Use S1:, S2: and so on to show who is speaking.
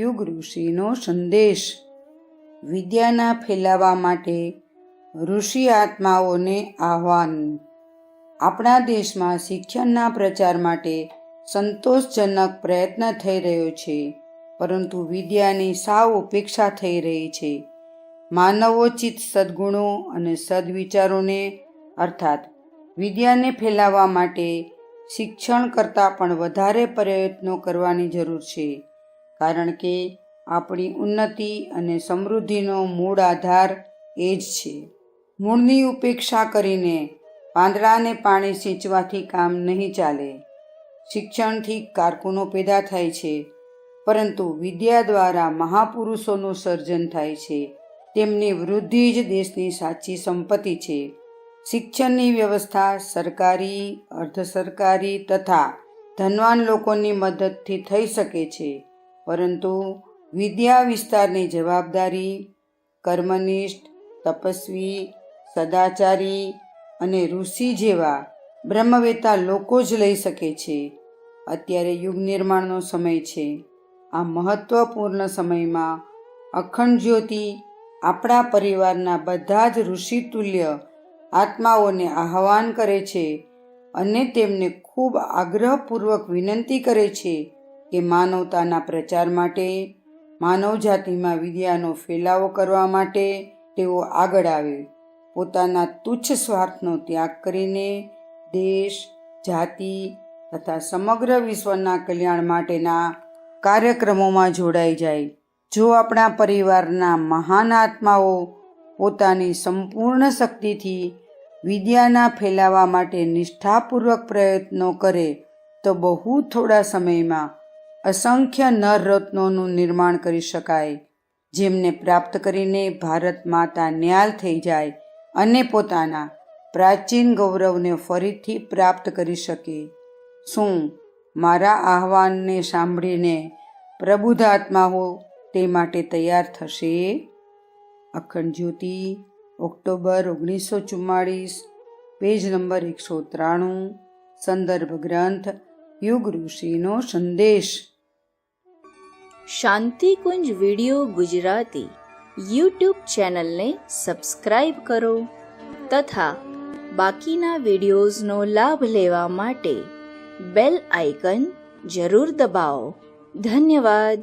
S1: યુગ ઋષિનો સંદેશ. વિદ્યાના ફેલાવા માટે ઋષિ આત્માઓને આહ્વાન. આપણા દેશમાં શિક્ષણના પ્રચાર માટે સંતોષજનક પ્રયત્ન થઈ રહ્યો છે, પરંતુ વિદ્યાની સાવ ઉપેક્ષા થઈ રહી છે. માનવોચિત સદ્ગુણો અને સદવિચારોને અર્થાત વિદ્યાને ફેલાવવા માટે શિક્ષણ કરતાં પણ વધારે પ્રયત્નો કરવાની જરૂર છે, કારણ કે આપણી ઉન્નતિ અને સમૃદ્ધિનો મૂળ આધાર એ જ છે. મૂળની ઉપેક્ષા કરીને પાંદડાને પાણી સિંચવાથી કામ નહીં ચાલે. શિક્ષણથી કારકુનો પેદા થાય છે, પરંતુ વિદ્યા દ્વારા મહાપુરુષોનું સર્જન થાય છે. તેમની વૃદ્ધિ જ દેશની સાચી સંપત્તિ છે. શિક્ષણની વ્યવસ્થા સરકારી, અર્ધસરકારી તથા ધનવાન લોકોની મદદથી થઈ શકે છે, પરંતુ વિદ્યા વિસ્તારની જવાબદારી કર્મનિષ્ઠ, તપસ્વી, સદાચારી અને ઋષિ જેવા બ્રહ્મવેતા લોકો જ લઈ શકે છે. અત્યારે યુગ નિર્માણનો સમય છે. આ મહત્વપૂર્ણ સમયમાં અખંડ જ્યોતિ આપણા પરિવારના બધા જ ઋષિતુલ્ય આત્માઓને આહ્વાન કરે છે અને તેમને ખૂબ આગ્રહપૂર્વક વિનંતી કરે છે કે માનવતાના પ્રચાર માટે, માનવજાતિમાં વિદ્યાનો ફેલાવો કરવા માટે તેઓ આગળ આવે. પોતાના તુચ્છ સ્વાર્થનો ત્યાગ કરીને દેશ, જાતિ તથા સમગ્ર વિશ્વના કલ્યાણ માટેના કાર્યક્રમોમાં જોડાઈ જાય. જો આપણા પરિવારના મહાન આત્માઓ પોતાની સંપૂર્ણ શક્તિથી વિદ્યાના ફેલાવા માટે નિષ્ઠાપૂર્વક પ્રયત્નો કરે તો બહુ થોડા સમયમાં અસંખ્ય નરરત્નોનું નિર્માણ કરી શકાય, જેમને પ્રાપ્ત કરીને ભારત માતા ન્યાલ થઈ જાય અને પોતાના પ્રાચીન ગૌરવને ફરીથી પ્રાપ્ત કરી શકે. શું મારા આહ્વાનને સાંભળીને પ્રબુદ્ધ આત્માઓ તે માટે તૈયાર થશે? અખંડ જ્યોતિ, ઓક્ટોબર 1944, પેજ નંબર 193, સંદર્ભ ગ્રંથ યુગ ઋષિનો સંદેશ.
S2: શાંતિકુંજ વિડિયો ગુજરાતી યુટ્યુબ ચેનલને સબસ્ક્રાઈબ કરો તથા બાકીના વિડિયોઝનો લાભ લેવા માટે બેલ આઇકન જરૂર દબાવો. ધન્યવાદ.